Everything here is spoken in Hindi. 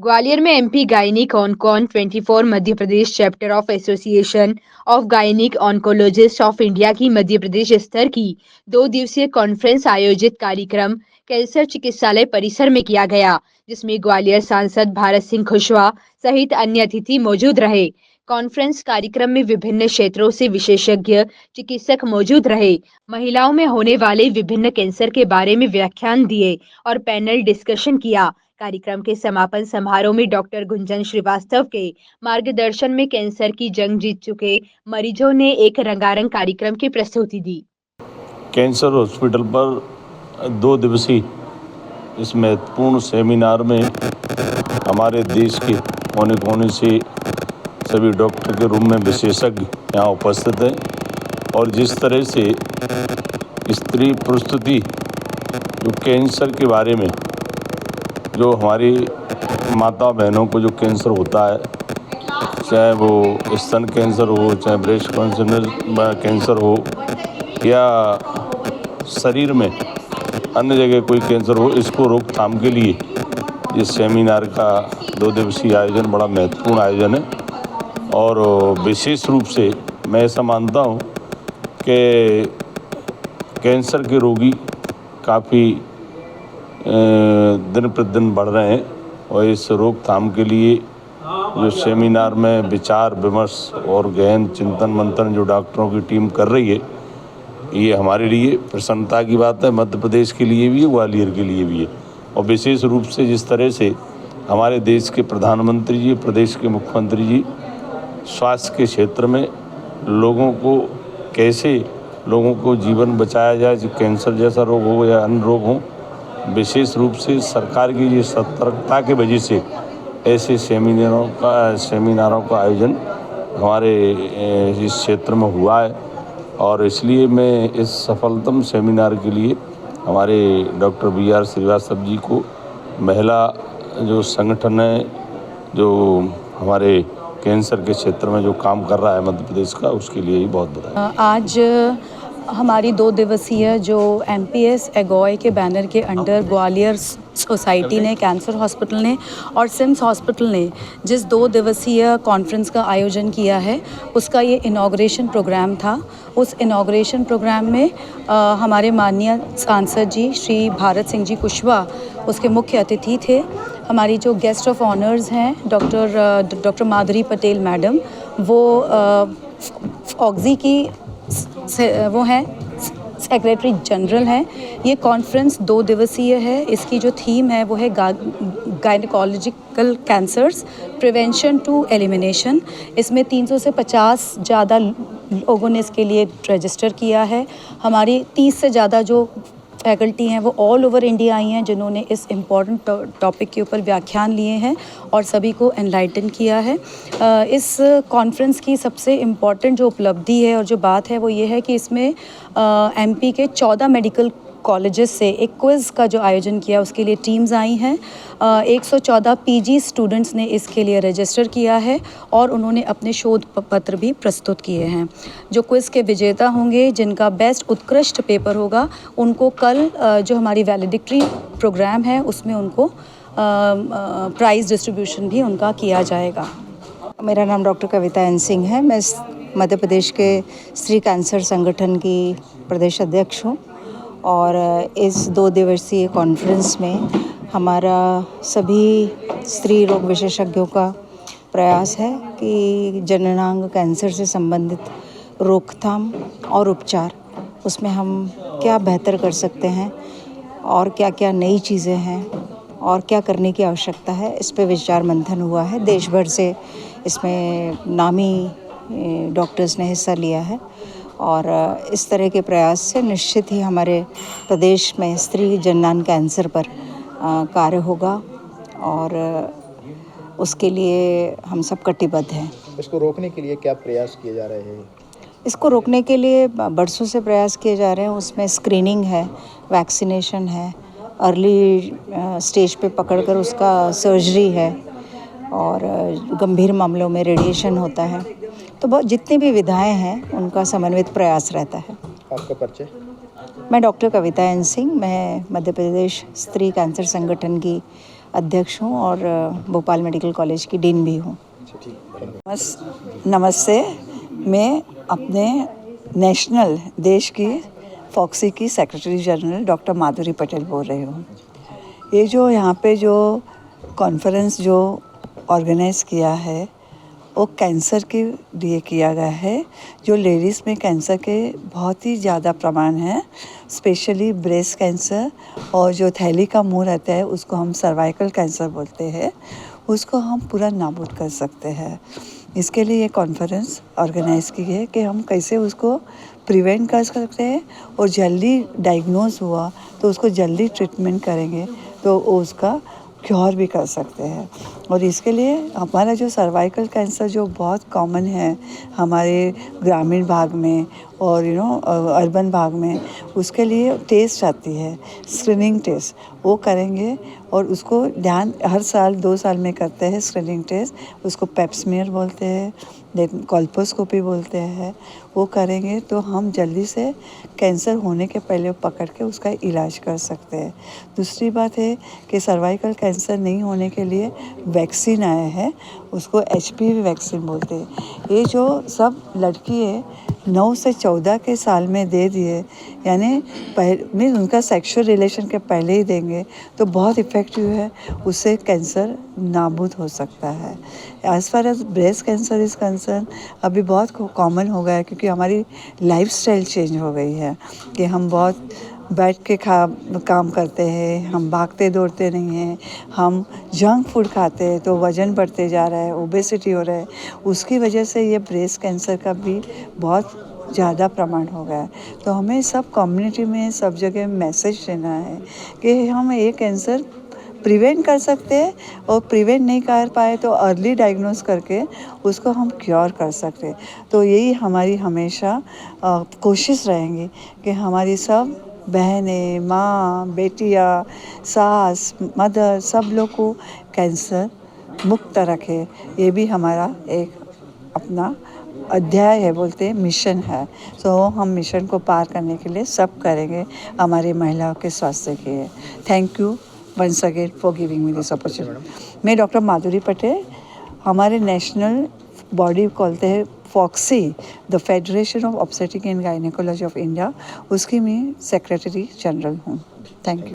ग्वालियर में MP gynaec oncon 24 Madhya Pradesh chapter of association of gynaec oncologist of India की मध्य प्रदेश स्तर की 2 दिवसीय कॉन्फ्रेंस आयोजित कार्यक्रम कैंसर चिकित्सालय परिसर में किया गया, जिसमें ग्वालियर सांसद भारत सिंह खुशवा सहित अन्य अतिथि मौजूद रहे। कॉन्फ्रेंस कार्यक्रम में विभिन्न क्षेत्रों से विशेषज्ञ चिकित्सक मौजूद रहे। महिलाओं में होने वाले विभिन्न कैंसर के बारे में व्याख्यान दिए और पैनल डिस्कशन किया। कार्यक्रम के समापन समारोह में डॉक्टर गुंजन श्रीवास्तव के मार्गदर्शन में कैंसर की जंग जीत चुके मरीजों ने एक रंगारंग कार्यक्रम की प्रस्तुति दी। कैंसर हॉस्पिटल पर 2 दिवसीय इस महत्वपूर्ण सेमिनार में हमारे देश के कोने कोने से सभी डॉक्टर के रूप में विशेषज्ञ यहाँ उपस्थित हैं और जिस तरह से स्त्री प्रस्तुति जो कैंसर के बारे में, जो हमारी माता बहनों को जो कैंसर होता है, चाहे वो स्तन कैंसर हो, चाहे ब्रेस्ट कैंसर हो या शरीर में अन्य जगह कोई कैंसर हो, इसको रोकथाम के लिए इस सेमिनार का 2 दिवसीय आयोजन बड़ा महत्वपूर्ण आयोजन है। और विशेष रूप से मैं ऐसा मानता हूँ कि कैंसर के रोगी काफ़ी दिन प्रतिदिन बढ़ रहे हैं और इस रोकथाम के लिए जो सेमिनार में विचार विमर्श और गहन चिंतन मंथन जो डॉक्टरों की टीम कर रही है, ये हमारे लिए प्रसन्नता की बात है। मध्य प्रदेश के लिए भी है, ग्वालियर के लिए भी है। और विशेष रूप से जिस तरह से हमारे देश के प्रधानमंत्री जी, प्रदेश के मुख्यमंत्री जी स्वास्थ्य के क्षेत्र में लोगों को कैसे लोगों को जीवन बचाया जाए, जो कैंसर जैसा रोग हो या अन्य रोग हो, विशेष रूप से सरकार की ये सतर्कता की वजह से ऐसे सेमिनारों का आयोजन हमारे इस क्षेत्र में हुआ है। और इसलिए मैं इस सफलतम सेमिनार के लिए हमारे डॉक्टर BR श्रीवास्तव जी को, महिला जो संगठन है जो हमारे कैंसर के क्षेत्र में जो काम कर रहा है मध्य प्रदेश का, उसके लिए ही बहुत बधाई। आज हमारी 2 दिवसीय जो MPS एगॉय के बैनर के अंडर ग्वालियर सोसाइटी ने, कैंसर हॉस्पिटल ने और सिम्स हॉस्पिटल ने जिस 2 दिवसीय कॉन्फ्रेंस का आयोजन किया है, उसका ये इनॉग्रेशन प्रोग्राम था। उस इनॉग्रेशन प्रोग्राम में हमारे माननीय सांसद जी श्री भारत सिंह जी कुशवा उसके मुख्य अतिथि थे। हमारी जो गेस्ट ऑफ ऑनर्स हैं डॉक्टर माधुरी पटेल मैडम, वो ऑक्सी की वो हैं सेक्रेटरी जनरल हैं। ये कॉन्फ्रेंस 2 दिवसीय है। इसकी जो थीम है वो है gynaecological cancers prevention to elimination. इसमें 300 से 50 ज़्यादा लोगों ने इसके लिए रजिस्टर किया है। हमारी 30 से ज़्यादा जो फैकल्टी हैं वो ऑल ओवर इंडिया आई हैं, जिन्होंने इस इम्पॉर्टेंट टॉपिक के ऊपर व्याख्यान लिए हैं और सभी को एनलाइटन किया है। इस कॉन्फ्रेंस की सबसे इम्पॉर्टेंट जो उपलब्धि है और जो बात है वो ये है कि इसमें MP के 14 मेडिकल कॉलेजेस से एक क्विज़ का जो आयोजन किया, उसके लिए टीम्स आई हैं। 114 PG स्टूडेंट्स ने इसके लिए रजिस्टर किया है और उन्होंने अपने शोध पत्र भी प्रस्तुत किए हैं। जो क्विज़ के विजेता होंगे, जिनका बेस्ट उत्कृष्ट पेपर होगा, उनको कल जो हमारी वैलिडिक्टरी प्रोग्राम है उसमें उनको प्राइज़ डिस्ट्रीब्यूशन भी उनका किया जाएगा। मेरा नाम डॉक्टर कविता एन सिंह है। मैं मध्य प्रदेश के स्त्री कैंसर संगठन की प्रदेश अध्यक्ष हूँ और इस 2 दिवसीय कॉन्फ्रेंस में हमारा सभी स्त्री रोग विशेषज्ञों का प्रयास है कि जननांग कैंसर से संबंधित रोकथाम और उपचार, उसमें हम क्या बेहतर कर सकते हैं और क्या क्या नई चीज़ें हैं और क्या करने की आवश्यकता है, इस पे विचार मंथन हुआ है। देश भर से इसमें नामी डॉक्टर्स ने हिस्सा लिया है और इस तरह के प्रयास से निश्चित ही हमारे प्रदेश में स्त्री जननांग कैंसर पर कार्य होगा और उसके लिए हम सब कटिबद्ध हैं। इसको रोकने के लिए क्या प्रयास किए जा रहे हैं? इसको रोकने के लिए बरसों से प्रयास किए जा रहे हैं। उसमें स्क्रीनिंग है, वैक्सीनेशन है, अर्ली स्टेज पे पकड़कर उसका सर्जरी है और गंभीर मामलों में रेडिएशन होता है। तो बहुत जितनी भी विधाएं हैं उनका समन्वित प्रयास रहता है। आपका परिचय? मैं डॉक्टर कविता एन सिंह, मैं मध्य प्रदेश स्त्री कैंसर संगठन की अध्यक्ष हूँ और भोपाल मेडिकल कॉलेज की डीन भी हूँ। नमस्ते, मैं अपने नेशनल देश की फॉक्सी की secretary general doctor Madhuri Patel बोल रही हूँ। ये जो यहाँ पे जो कॉन्फ्रेंस जो ऑर्गेनाइज़ किया है वो कैंसर के लिए किया गया है। जो लेडीज़ में कैंसर के बहुत ही ज़्यादा प्रमाण है, स्पेशली ब्रेस्ट कैंसर और जो थैली का मुंह रहता है उसको हम सर्वाइकल कैंसर बोलते हैं, उसको हम पूरा नाबूद कर सकते हैं। इसके लिए ये कॉन्फ्रेंस ऑर्गेनाइज़ की है कि हम कैसे उसको प्रिवेंट कर सकते हैं और जल्दी डायग्नोज हुआ तो उसको जल्दी ट्रीटमेंट करेंगे तो उसका क्योर भी कर सकते हैं। और इसके लिए हमारा जो सर्वाइकल कैंसर जो बहुत कॉमन है हमारे ग्रामीण भाग में और अर्बन भाग में, उसके लिए टेस्ट आती है, स्क्रीनिंग टेस्ट, वो करेंगे और उसको ध्यान हर साल 2 साल में करते हैं स्क्रीनिंग टेस्ट, उसको पेप्समियर बोलते हैं, कोल्पोस्कोपी बोलते हैं। वो करेंगे तो हम जल्दी से कैंसर होने के पहले पकड़ के उसका इलाज कर सकते हैं। दूसरी बात है कि सर्वाइकल कैंसर नहीं होने के लिए वैक्सीन आया है, उसको HPV वैक्सीन बोलते हैं। ये जो सब लड़की है 9 से 14 के साल में दे दिए, यानी उनका सेक्सुअल रिलेशन के पहले ही देंगे तो बहुत इफ़ेक्टिव है, उससे कैंसर नाबूद हो सकता है। As far as breast cancer is concern अभी बहुत कॉमन हो गया है क्योंकि हमारी लाइफस्टाइल चेंज हो गई है कि हम बहुत बैठ के काम करते हैं, हम भागते दौड़ते नहीं हैं, हम जंक फूड खाते हैं तो वज़न बढ़ते जा रहा है, ओबेसिटी हो रहा है। उसकी वजह से ये ब्रेस्ट कैंसर का भी बहुत ज़्यादा प्रमाण हो गया है। तो हमें सब कम्युनिटी में सब जगह मैसेज देना है कि हम ये कैंसर प्रिवेंट कर सकते हैं और प्रिवेंट नहीं कर पाए तो अर्ली डायग्नोस करके उसको हम क्योर कर सकते हैं। तो यही हमारी हमेशा कोशिश रहेंगी कि हमारी सब बहनें, माँ, बेटियाँ, सास, मदर, सब लोग को कैंसर मुक्त रखे। ये भी हमारा एक अपना अध्याय है, बोलते हैं मिशन है। तो हम मिशन को पार करने के लिए सब करेंगे हमारी महिलाओं के स्वास्थ्य के लिए। Thank you once again for giving me this opportunity. मैं डॉक्टर माधुरी पटेल, हमारे नेशनल बॉडी बोलते हैं FOGSI, the federation of obstetric and gynaecology of India, उसकी मैं सेक्रेटरी जनरल हूँ। Thank you.